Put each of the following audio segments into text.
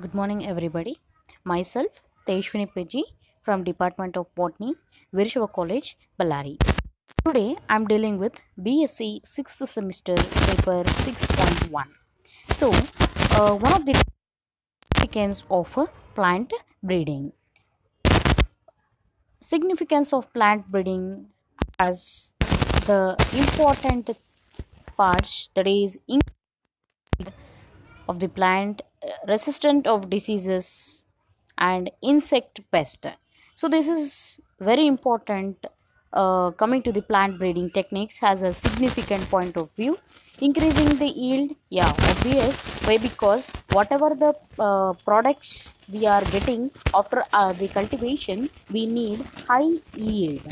Good morning, everybody. Myself, Tejshwini Peji from Department of Botany, Virishava College, Ballari. Today, I'm dealing with BSc 6th semester paper 6.1. So, one of the significance of plant breeding. Significance of plant breeding has the important parts, that is of the plant resistant of diseases and insect pest. So this is very important. Coming to the plant breeding techniques has a significant point of view. Increasing the yield, yeah, obvious. Why? Because whatever the products we are getting after the cultivation, we need high yield,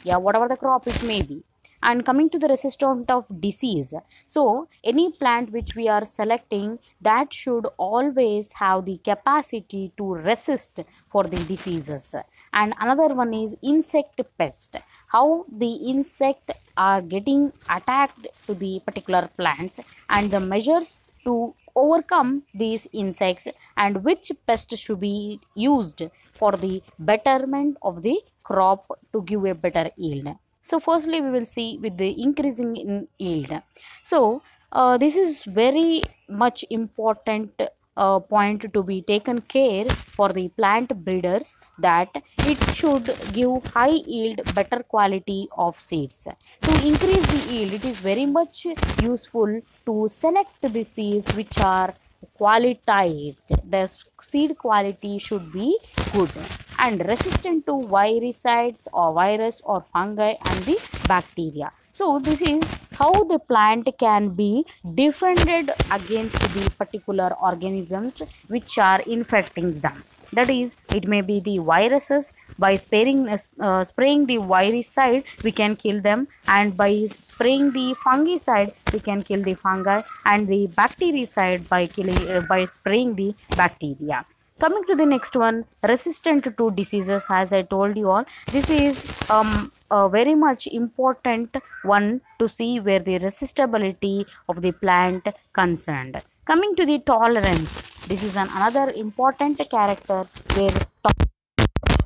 yeah, whatever the crop it may be. And coming to the resistant of disease, so any plant which we are selecting, that should always have the capacity to resist for the diseases. And another one is insect pest, how the insect are getting attacked to the particular plants, and the measures to overcome these insects, and which pest should be used for the betterment of the crop to give a better yield. So firstly we will see with the increasing in yield. So this is very much important point to be taken care for the plant breeders, that it should give high yield, better quality of seeds. To increase the yield, it is very much useful to select the seeds which are qualitized. The seed quality should be good and resistant to virucides or virus or fungi and the bacteria. So this is how the plant can be defended against the particular organisms which are infecting them. That is, it may be the viruses. By spraying the viricide, we can kill them, and by spraying the fungicide, we can kill the fungi, and the bactericide by spraying the bacteria. Coming to the next one, resistant to diseases, as I told you all, this is a very much important one to see where the resistibility of the plant concerned. Coming to the tolerance, this is another important character where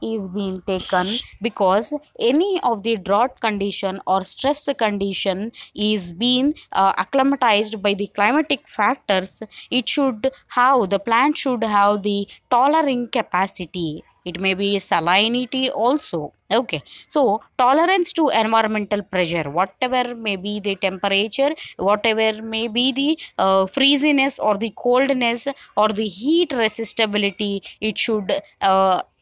is being taken, because any of the drought condition or stress condition is being acclimatized by the climatic factors. It should have, the plant should have the tolerating capacity. It may be salinity also. Okay, so tolerance to environmental pressure, whatever may be the temperature, whatever may be the freeziness or the coldness or the heat resistibility, it should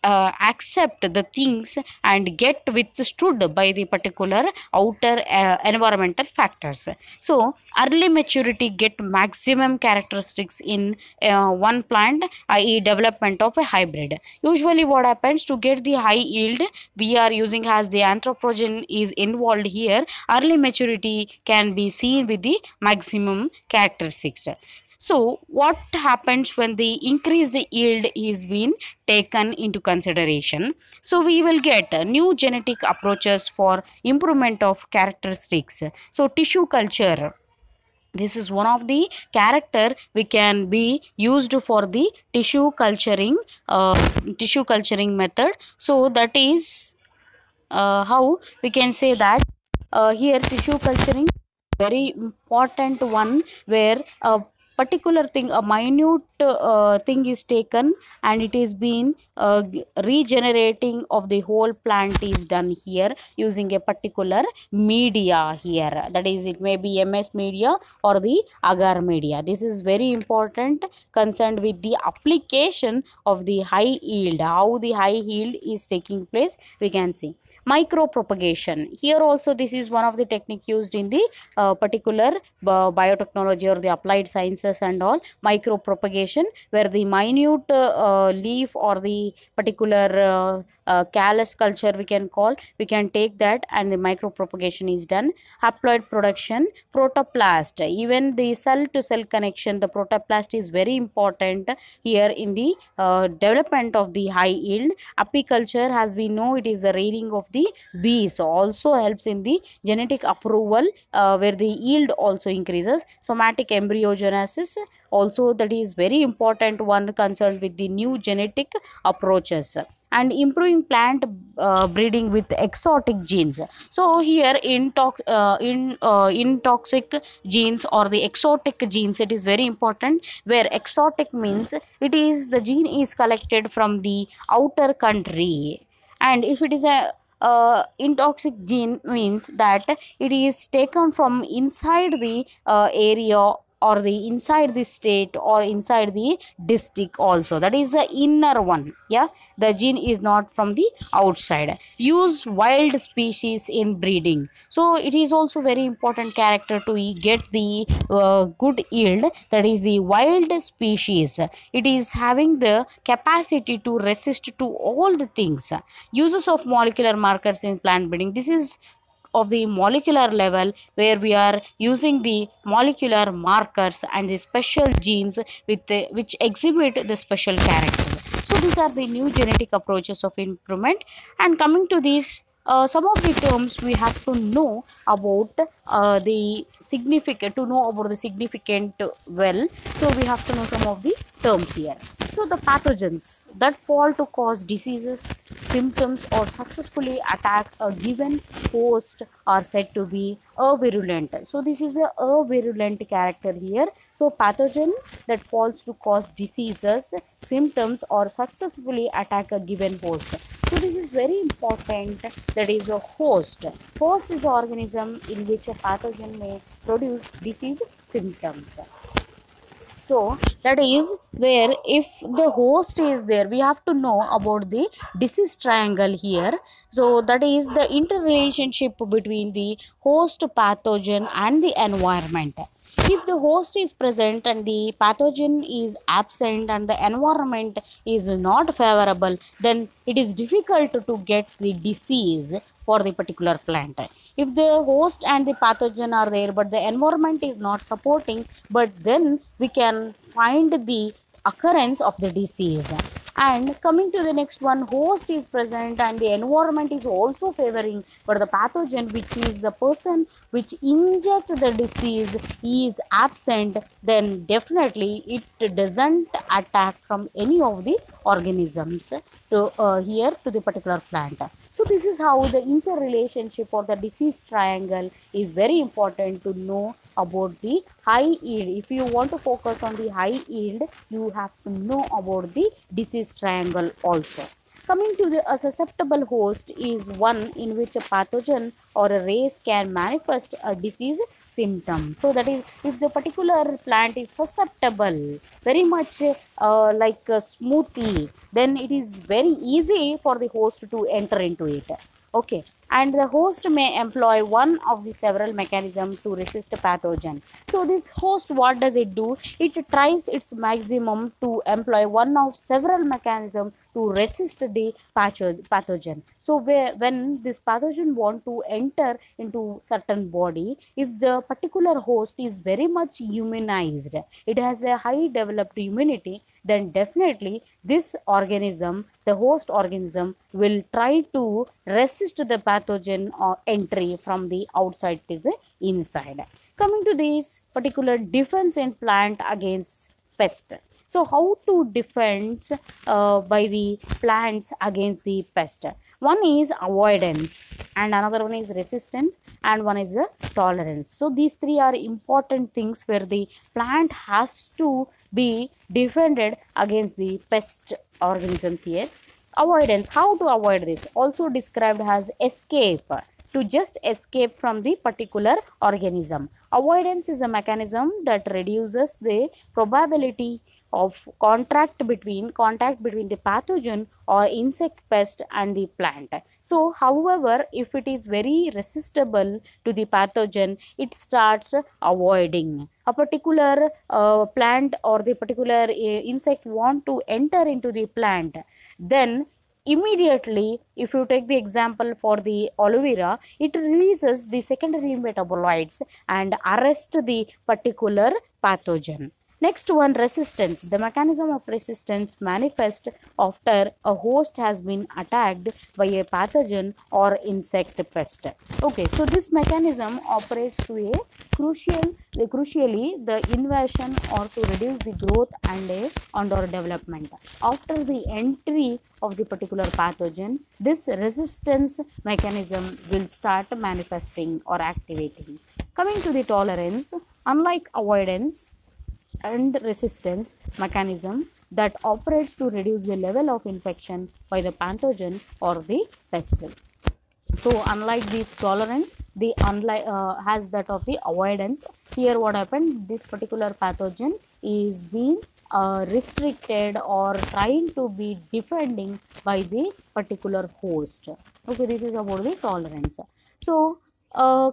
accept the things and get withstood by the particular outer environmental factors. So early maturity get maximum characteristics in one plant, i.e. development of a hybrid. Usually what happens, to get the high yield, we are using as the anthropogen is involved here, early maturity can be seen with the maximum characteristics. So what happens when the increased yield is being taken into consideration? So we will get new genetic approaches for improvement of characteristics. So tissue culture, this is one of the character we can be used for the tissue culturing method. So that is how we can say that here tissue culturing very important one, where a particular thing, a minute thing is taken, and it is being regenerating of the whole plant is done here using a particular media here, that is, it may be ms media or the agar media. This is very important concerned with the application of the high yield, how the high yield is taking place, we can see. Micro propagation, here also this is one of the technique used in the particular biotechnology or the applied sciences and all. Micro propagation, where the minute leaf or the particular callus culture we can call, we can take that and the micro propagation is done. Haploid production, protoplast, even the cell to cell connection, the protoplast is very important here in the development of the high yield. Apiculture, as we know, it is the rearing of the bees, also helps in the genetic approval, where the yield also increases. Somatic embryogenesis also, that is very important one concerned with the new genetic approaches, and improving plant breeding with exotic genes. So here in toxic genes or the exotic genes, it is very important, where exotic means it is the gene is collected from the outer country, and if it is a intoxic gene means that it is taken from inside the area or the inside the state or inside the district also, that is the inner one. Yeah, the gene is not from the outside. Use wild species in breeding, so it is also very important character to get the good yield, that is the wild species. It is having the capacity to resist to all the things. Uses of molecular markers in plant breeding, this is of the molecular level, where we are using the molecular markers and the special genes with which exhibit the special character. So these are the new genetic approaches of improvement. And coming to these, some of the terms we have to know about, the significant, to know about the significant well, so we have to know some of the terms here. So the pathogens that fall to cause diseases, symptoms, or successfully attack a given host are said to be avirulent. So this is a virulent character here. So pathogen that falls to cause diseases, symptoms, or successfully attack a given host. So this is very important, that is a host. Host is the organism in which a pathogen may produce disease symptoms. So that is where, if the host is there, we have to know about the disease triangle here. So that is the interrelationship between the host, pathogen, and the environment. If the host is present and the pathogen is absent and the environment is not favorable, then it is difficult to get the disease for the particular plant. If the host and the pathogen are there but the environment is not supporting, but then we can find the occurrence of the disease. And coming to the next one, host is present and the environment is also favoring, but the pathogen, which is the person which inject the disease, is absent, then definitely it doesn't attack from any of the organisms to here to the particular plant. So this is how the interrelationship or the disease triangle is very important to know about the high yield. If you want to focus on the high yield, you have to know about the disease triangle also. Coming to the susceptible host is one in which a pathogen or a race can manifest a disease symptom. So that is, if the particular plant is susceptible, very much like a smoothie, then it is very easy for the host to enter into it. Okay, and the host may employ one of the several mechanisms to resist a pathogen. So this host, what does it do? It tries its maximum to employ one of several mechanisms to resist the pathogen. So when this pathogen want to enter into certain body, if the particular host is very much immunized, it has a high developed immunity, then definitely this organism, the host organism, will try to resist the pathogen or entry from the outside to the inside. Coming to this particular defense in plant against pest. So how to defend by the plants against the pest? One is avoidance, and another one is resistance, and one is the tolerance. So these three are important things where the plant has to be defended against the pest organisms here. Avoidance, how to avoid this? Also described as escape, to just escape from the particular organism. Avoidance is a mechanism that reduces the probability of contact between the pathogen or insect pest and the plant. So however, if it is very resistible to the pathogen, it starts avoiding. A particular plant or the particular insect want to enter into the plant, then immediately, if you take the example for the aloe vera, it releases the secondary metabolites and arrest the particular pathogen. Next one, resistance. The mechanism of resistance manifests after a host has been attacked by a pathogen or insect pest. Okay, so this mechanism operates to a crucially the invasion or to reduce the growth and or development. After the entry of the particular pathogen, this resistance mechanism will start manifesting or activating. Coming to the tolerance, unlike avoidance and resistance mechanism that operates to reduce the level of infection by the pathogen or the pest. So unlike the tolerance, the unlike has that of the avoidance. Here what happened, this particular pathogen is being restricted or trying to be defending by the particular host. Okay, this is about the tolerance. So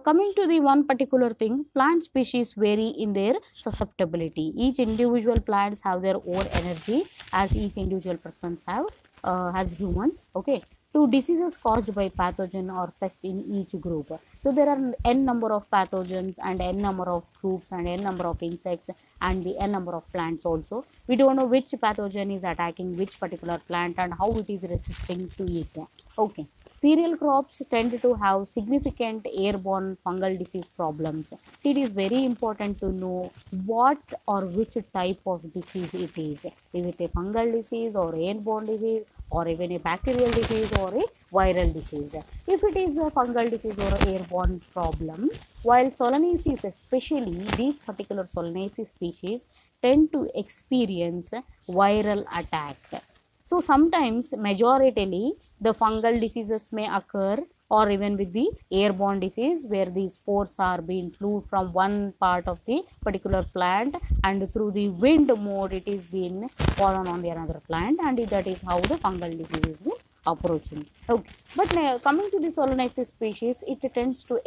coming to the one particular thing, plant species vary in their susceptibility. Each individual plants have their own energy, as each individual persons have as humans. Okay, to diseases caused by pathogen or pest in each group. So there are n number of pathogens and n number of groups and n number of insects and the n number of plants also. We don't know which pathogen is attacking which particular plant and how it is resisting to it. Okay. Cereal crops tend to have significant airborne fungal disease problems. It is very important to know what or which type of disease it is. Is it a fungal disease or airborne disease or even a bacterial disease or a viral disease? If it is a fungal disease or airborne problem, while Solanaceae, especially these particular Solanaceae species, tend to experience viral attack. So sometimes majoritarily the fungal diseases may occur or even with the airborne disease where the spores are being flew from one part of the particular plant and through the wind mode it is being fallen on the another plant, and that is how the fungal disease is approaching. Okay, but coming to the Solanaceae species, it tends to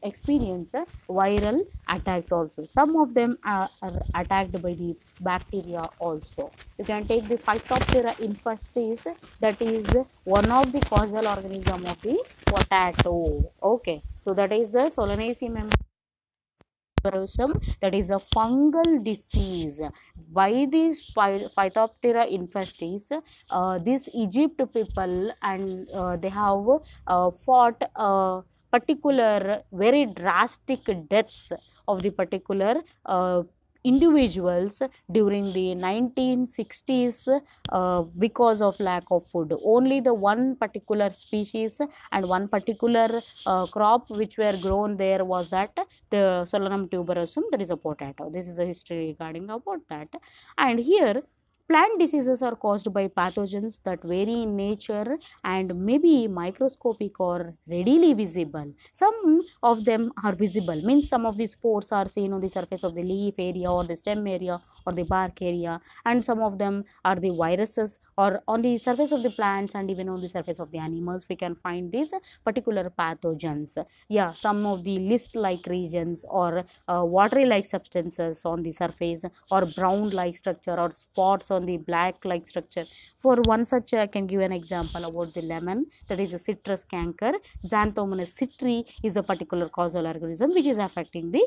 experience viral attacks also. Some of them are attacked by the bacteria also. You can take the Phytophthora infestis, that is one of the causal organism of the potato. Okay, so that is the Solanaceae member, that is a fungal disease. Why these Phytophthora infestis, these Egypt people and they have fought particular very drastic deaths of the particular individuals during the 1960s because of lack of food. Only the one particular species and one particular crop which were grown there was that the Solanum tuberosum, that is a potato. This is the history regarding about that. And here plant diseases are caused by pathogens that vary in nature and may be microscopic or readily visible. Some of them are visible, means some of the spores are seen on the surface of the leaf area or the stem area or the bark area, and some of them are the viruses or on the surface of the plants and even on the surface of the animals we can find these particular pathogens. Yeah, some of the list like regions or watery like substances on the surface or brown like structure or spots on the black like structure. For one such I can give an example about the lemon, that is a citrus canker. Xanthomonas citri is a particular causal organism which is affecting the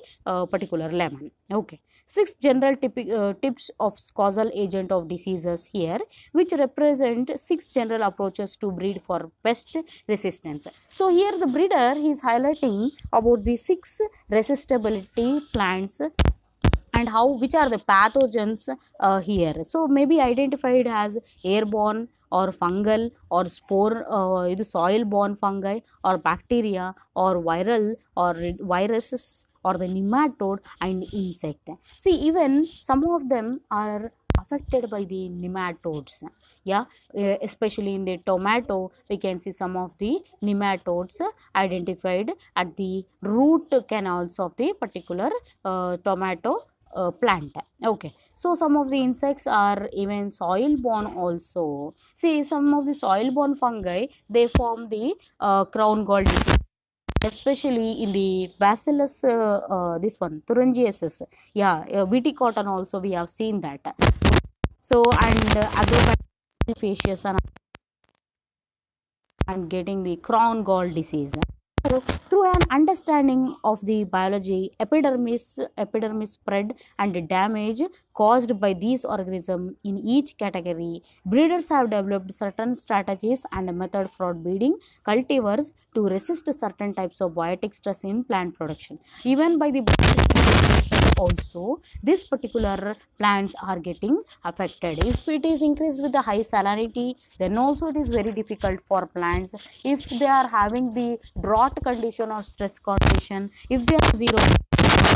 particular lemon. Okay, 6 general tips of causal agent of diseases here, which represent 6 general approaches to breed for pest resistance. So here the breeder is highlighting about the 6 resistibility plants and how which are the pathogens here. So maybe identified as airborne or fungal or spore, either soil borne fungi or bacteria or viral or viruses or the nematode and insect. See, even some of them are affected by the nematodes. Yeah, especially in the tomato we can see some of the nematodes identified at the root canals of the particular tomato plant. Okay, so some of the insects are even soil borne also. See, some of the soil borne fungi, they form the crown gall disease, especially in the bacillus, this one thuringiensis. Yeah, bt cotton also we have seen that. So and agrobacteriaceous and and getting the crown gall disease. So, through an understanding of the biology, epidermis spread and damage caused by these organisms in each category, breeders have developed certain strategies and method for breeding cultivars to resist certain types of biotic stress in plant production. Even by the also, this particular plants are getting affected. If it is increased with the high salinity, then also it is very difficult for plants. If they are having the drought condition or stress condition, if they are zero,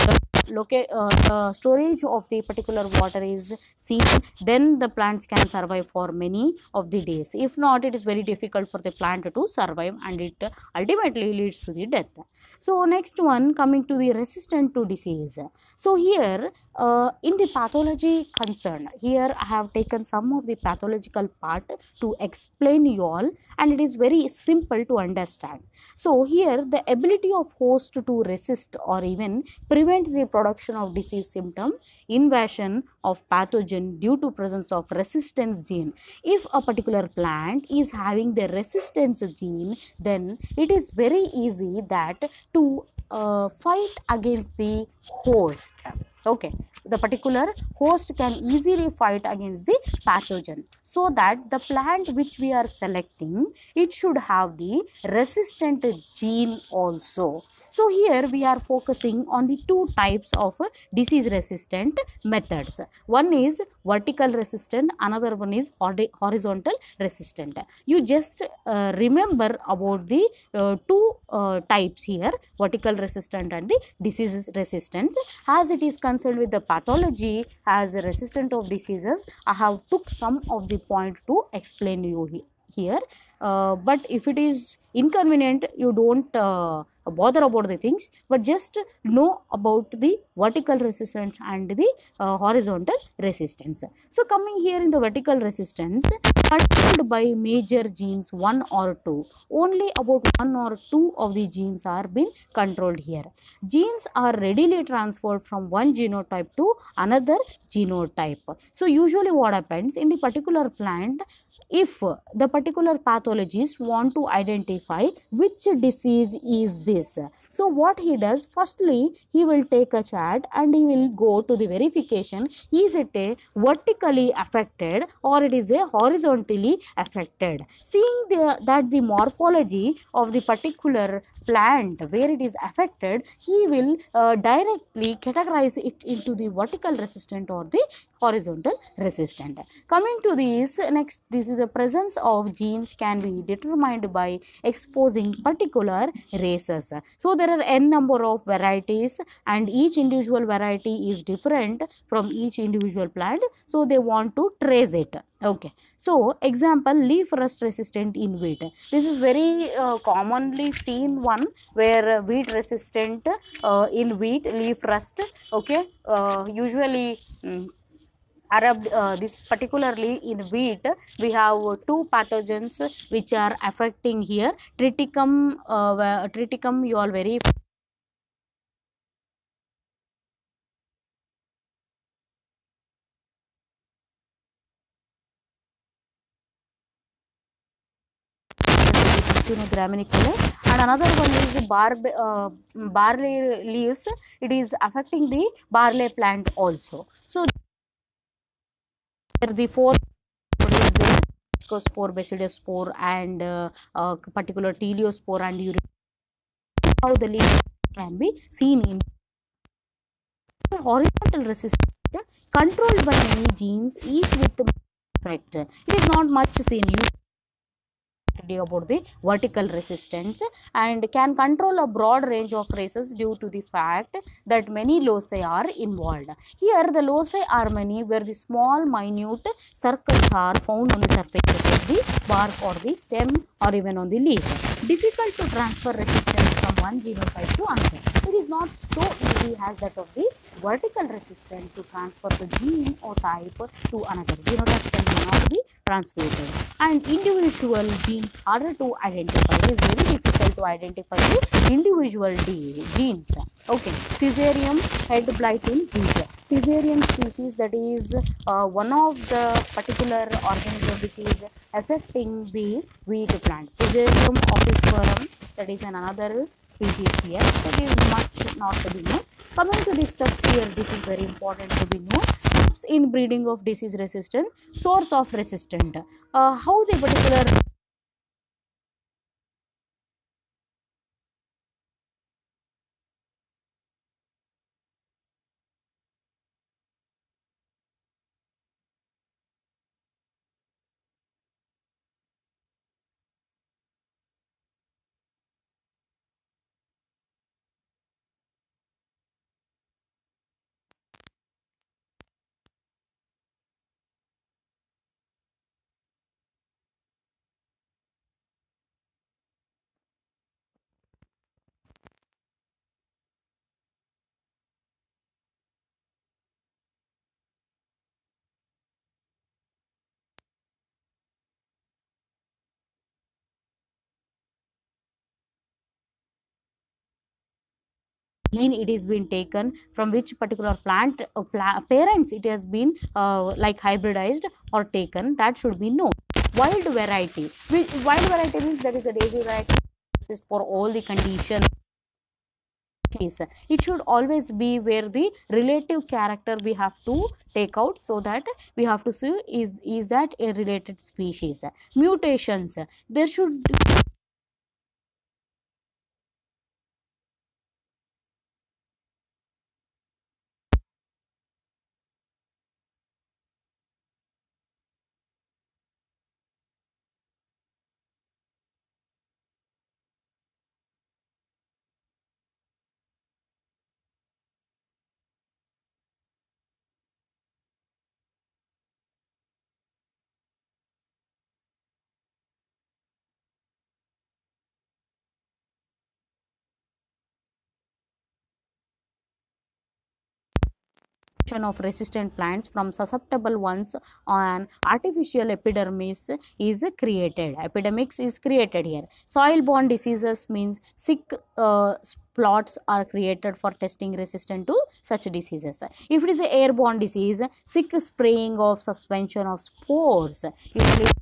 the storage of the particular water is seen, then the plants can survive for many of the days. If not, it is very difficult for the plant to survive, and it ultimately leads to the death. So next one, coming to the resistant to disease. So here in the pathology concern, here I have taken some of the pathological part to explain you all, and it is very simple to understand. So here the ability of host to resist or even prevent the production of disease symptom, invasion of pathogen due to presence of resistance gene. If a particular plant is having the resistance gene, then it is very easy that to fight against the host. Okay, the particular host can easily fight against the pathogen, so that the plant which we are selecting, it should have the resistant gene also. So here we are focusing on the two types of disease resistant methods. One is vertical resistant, another one is horizontal resistant. You just remember about the two types here, vertical resistant and the disease resistance. As it is concerned with the pathology as a resistant of diseases, I have took some of the point to explain you here. But if it is inconvenient, you don't bother about the things, but just know about the vertical resistance and the horizontal resistance. So coming here in the vertical resistance, controlled by major genes 1 or 2, only about 1 or 2 of the genes are being controlled here. Genes are readily transferred from one genotype to another genotype. So usually what happens in the particular plant, if the particular pathologist want to identify which disease is this, so what he does, firstly he will take a chart and he will go to the verification, is it a vertically affected or it is a horizontally affected. Seeing that the morphology of the particular plant where it is affected, he will directly categorize it into the vertical resistant or the horizontal resistant. Coming to this next, this is the presence of genes can be determined by exposing particular races. So there are n number of varieties and each individual variety is different from each individual plant, so they want to trace it. Okay, so example, leaf rust resistant in wheat. This is very commonly seen one, where wheat resistant in wheat, leaf rust. Okay, usually this particularly in wheat, we have two pathogens which are affecting here. Triticum, triticum you all very graminicolor, and another one is barley leaves. It is affecting the barley plant also. So there are the four is there: Ascospore, Basilospore, and particular Teleospore and how the leaf can be seen in the horizontal resistance controlled by many genes, each with the effect. It is not much seen about the vertical resistance and can control a broad range of races due to the fact that many loci are involved. Here the loci are many, where the small minute circles are found on the surface of the bark or the stem or even on the leaf. Difficult to transfer resistance from one genotype to another. It is not so easy as that of the vertical resistance to transfer the gene or type to another. Genotype cannot be transmitted, and individual genes harder to identify. It is very difficult to identify the individual genes. Okay, Fusarium head blight in wheat. Fusarium species, that is one of the particular organism which is affecting the wheat plant. Fusarium opiscorum, that is another species here. That is much not to be known. Coming to the steps here, this is very important to be known. Steps in breeding of disease resistant, source of resistant. How the particular gene it is been taken from which particular plant parents it has been like hybridized or taken, that should be known. Wild variety, wild variety means that is a daisy variety, exist for all the conditions. It should always be where the relative character we have to take out, so that we have to see is that a related species. Mutations, there should of resistant plants from susceptible ones on artificial epidermis is created. Epidemics is created here. Soil borne diseases means sick plots are created for testing resistant to such diseases. If it is a airborne disease, sick spraying of suspension of spores. Usually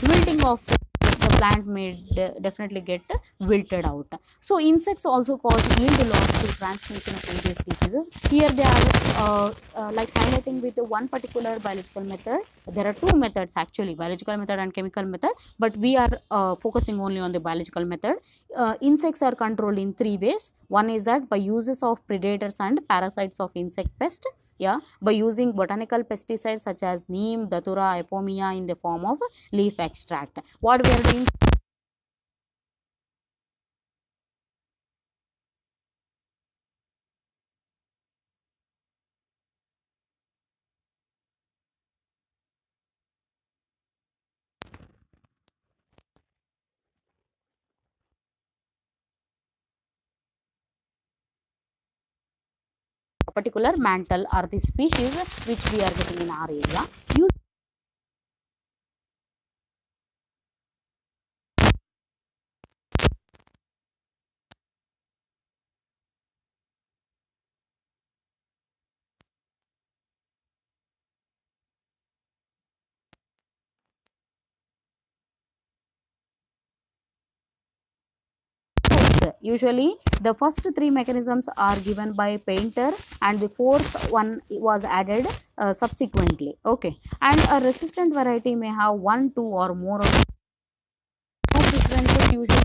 wilting of the plant may definitely get wilted out. So insects also cause yield loss through transmission of various diseases. Here they are like highlighting with one particular biological method. There are two methods actually, biological method and chemical method, but we are focusing only on the biological method. Insects are controlled in three ways. One is that by uses of predators and parasites of insect pest, yeah, by using botanical pesticides such as neem, datura, ipomia in the form of leaf extract. What we are doing, a particular mantle are the species which we are getting in our area. Use Usually the first three mechanisms are given by painter and the fourth one was added subsequently. Okay, and a resistant variety may have one, two or more of no preferences usually.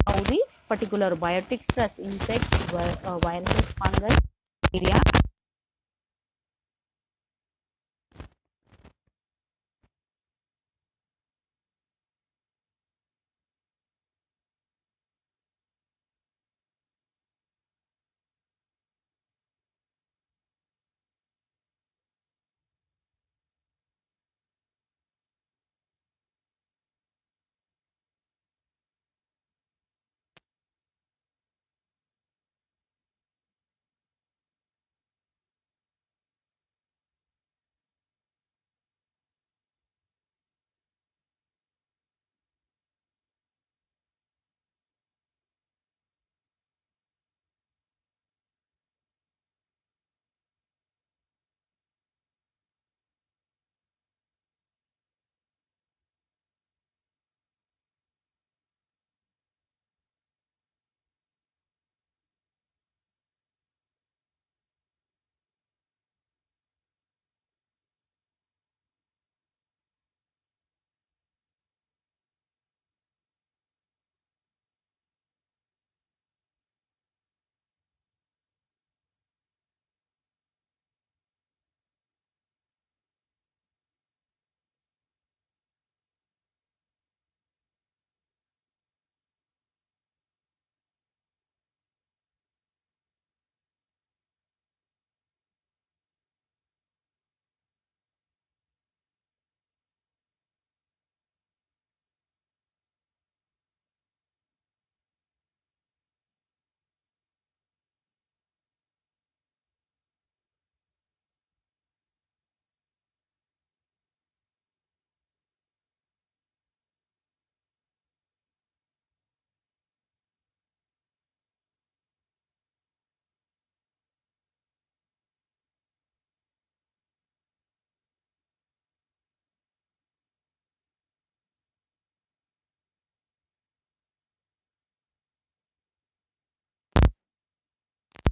How the particular biotic stress insects, viruses, fungus, bacteria.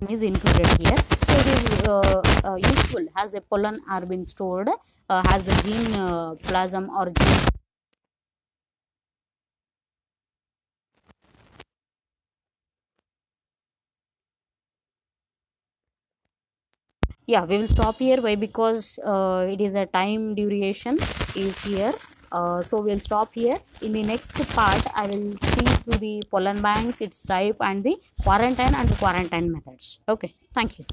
Is included here. So it is useful as the pollen are being stored, has the gene plasm or gene. Yeah, we will stop here. Why? Because it is a time duration is here. So we'll stop here. In the next part, I will see through the pollen banks, its type, and the quarantine methods. Okay, thank you.